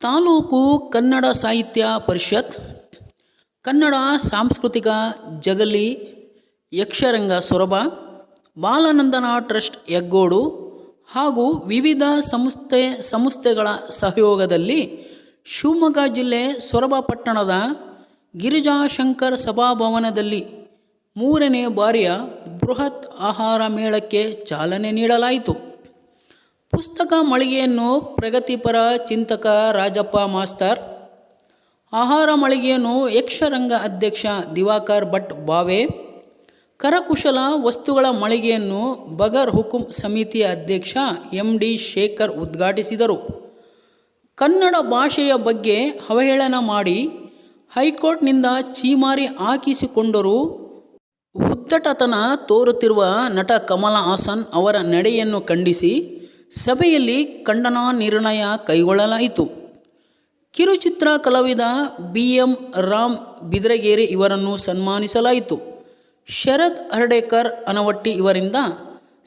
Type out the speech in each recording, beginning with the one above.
ತಾಲೂಕು ಕನ್ನಡ ಸಾಹಿತ್ಯ ಪರಿಷತ್, ಕನ್ನಡ ಸಾಂಸ್ಕೃತಿಕ ಜಗಲಿ, ಯಕ್ಷರಂಗ ಸೊರಬ, ಬಾಲನಂದನ ಟ್ರಸ್ಟ್ ಹೆಗ್ಗೋಡು ಹಾಗೂ ವಿವಿಧ ಸಂಸ್ಥೆಗಳ ಸಹಯೋಗದಲ್ಲಿ ಶಿವಮೊಗ್ಗ ಜಿಲ್ಲೆ ಸೊರಬ ಪಟ್ಟಣದ ಗಿರಿಜಾಶಂಕರ್ ಸಭಾಭವನದಲ್ಲಿ 3ನೇ ಬಾರಿಯ ಬೃಹತ್ ಆಹಾರ ಮೇಳಕ್ಕೆ ಚಾಲನೆ ನೀಡಲಾಯಿತು. ಪುಸ್ತಕ ಮಳಿಗೆಯನ್ನು ಪ್ರಗತಿಪರ ಚಿಂತಕ ರಾಜಪ್ಪ ಮಾಸ್ತರ್, ಆಹಾರ ಮಳಿಗೆಯನ್ನು ಯಕ್ಷರಂಗ ಅಧ್ಯಕ್ಷ ದಿವಾಕರ್ ಭಟ್ ಬಾವೆ, ಕರಕುಶಲ ವಸ್ತುಗಳ ಮಳಿಗೆಯನ್ನು ಬಗರ್ ಹುಕುಂ ಸಮಿತಿಯ ಅಧ್ಯಕ್ಷ MD ಶೇಖರ್ ಉದ್ಘಾಟಿಸಿದರು. ಕನ್ನಡ ಭಾಷೆಯ ಬಗ್ಗೆ ಅವಹೇಳನ ಮಾಡಿ ಹೈಕೋರ್ಟ್ನಿಂದ ಛೀಮಾರಿ ಹಾಕಿಸಿಕೊಂಡರೂ ಉದ್ದಟತನ ತೋರುತ್ತಿರುವ ನಟ ಕಮಲ್ ಹಾಸನ್ ಅವರ ನಡೆಯನ್ನು ಖಂಡಿಸಿ ಸಭೆಯಲ್ಲಿ ಖಂಡನಾ ನಿರ್ಣಯ ಕೈಗೊಳ್ಳಲಾಯಿತು. ಕಿರುಚಿತ್ರ ಕಲಾವಿದ BM ರಾಮ್ ಬಿದ್ರಗೇರಿ ಇವರನ್ನು ಸನ್ಮಾನಿಸಲಾಯಿತು. ಶರದ್ ಹರ್ಡೇಕರ್ ಅನವಟ್ಟಿ ಇವರಿಂದ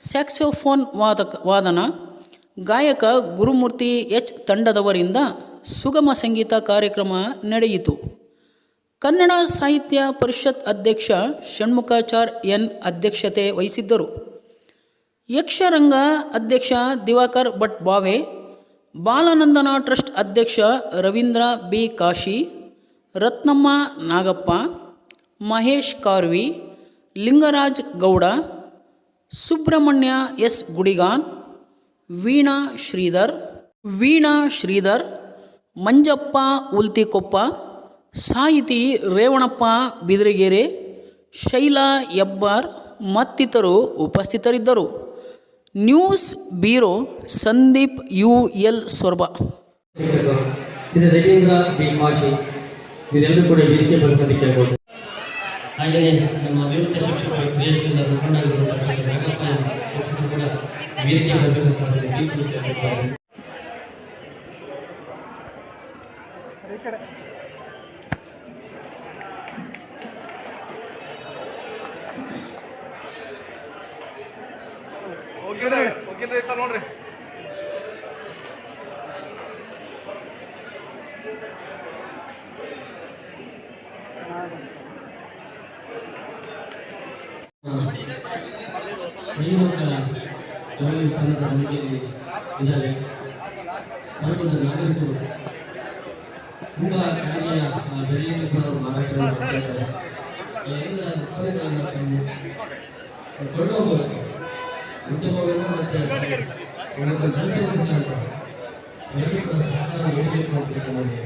ಸ್ಯಾಕ್ಸೋಫೋನ್ ವಾದನ, ಗಾಯಕ ಗುರುಮೂರ್ತಿ H ತಂಡದವರಿಂದ ಸುಗಮ ಸಂಗೀತ ಕಾರ್ಯಕ್ರಮ ನಡೆಯಿತು. ಕನ್ನಡ ಸಾಹಿತ್ಯ ಪರಿಷತ್ ಅಧ್ಯಕ್ಷ ಷಣ್ಮುಖಾಚಾರ್ N ಅಧ್ಯಕ್ಷತೆ ವಹಿಸಿದ್ದರು. ಯಕ್ಷರಂಗ ಅಧ್ಯಕ್ಷ ದಿವಾಕರ್ ಭಟ್ ಬಾವೆ, ಬಾಲನಂದನ ಟ್ರಸ್ಟ್ ಅಧ್ಯಕ್ಷ ರವೀಂದ್ರ B ಕಾಶಿ, ರತ್ನಮ್ಮ ನಾಗಪ್ಪ, ಮಹೇಶ್ ಕಾರ್ವಿ, ಲಿಂಗರಾಜ್ ಗೌಡ, ಸುಬ್ರಹ್ಮಣ್ಯ S ಗುಡಿಗಾನ್, ವೀಣಾ ಶ್ರೀಧರ್, ಮಂಜಪ್ಪ ಉಲ್ತಿಕೊಪ್ಪ, ಸಾಹಿತಿ ರೇವಣಪ್ಪ ಬಿದ್ರಗೆರೆ, ಶೈಲಾ ಹೆಬ್ಬಾರ್ ಮತ್ತಿತರರು ಉಪಸ್ಥಿತರಿದ್ದರು. News bureau Sandeep UL Soraba. Shri Ravindra B Kashi ಇದೆಲ್ಲರೂ ಕೂಡ ವೇದಿಕೆ ಬರುತ್ತದೆ ಕೇಳಬಹುದು. ಹಾಗೆಯೇ ನಮ್ಮ ನಿವೃತ್ತ ಶಿಕ್ಷಕರು ದೇಶದಿಂದ ಮುಖಂಡರಾಗಿರುವ ಶಿಕ್ಷಕರು ಕೂಡ ವೇದಿಕೆ ಬರಬೇಕು. ನೋಡ್ರಿ ತುಂಬ ಉದ್ಯಮಗಳು ಮತ್ತು ಸಹಕಾರ ನೀಡಬೇಕು ಅಂತ ತಿಳ್ಕೊಂಡಿದ್ದೀವಿ.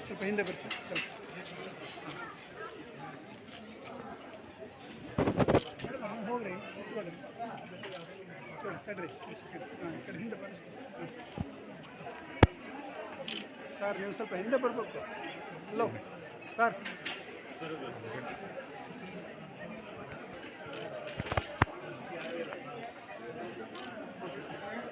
ಸ್ವಲ್ಪ ಹಿಂದೆ ಬರ್ಸಿ ಸ್ವಲ್ಪ ಹೋಗ್ರಿ ಕಡ್ರಿ ಕಡೆ ಹಿಂದೆ ಬರ್ರಿ ಸರ್. ನೀವು ಸ್ವಲ್ಪ ಹಿಂದೆ ಬರ್ಬೇಕು. Hello sir. Okay sir.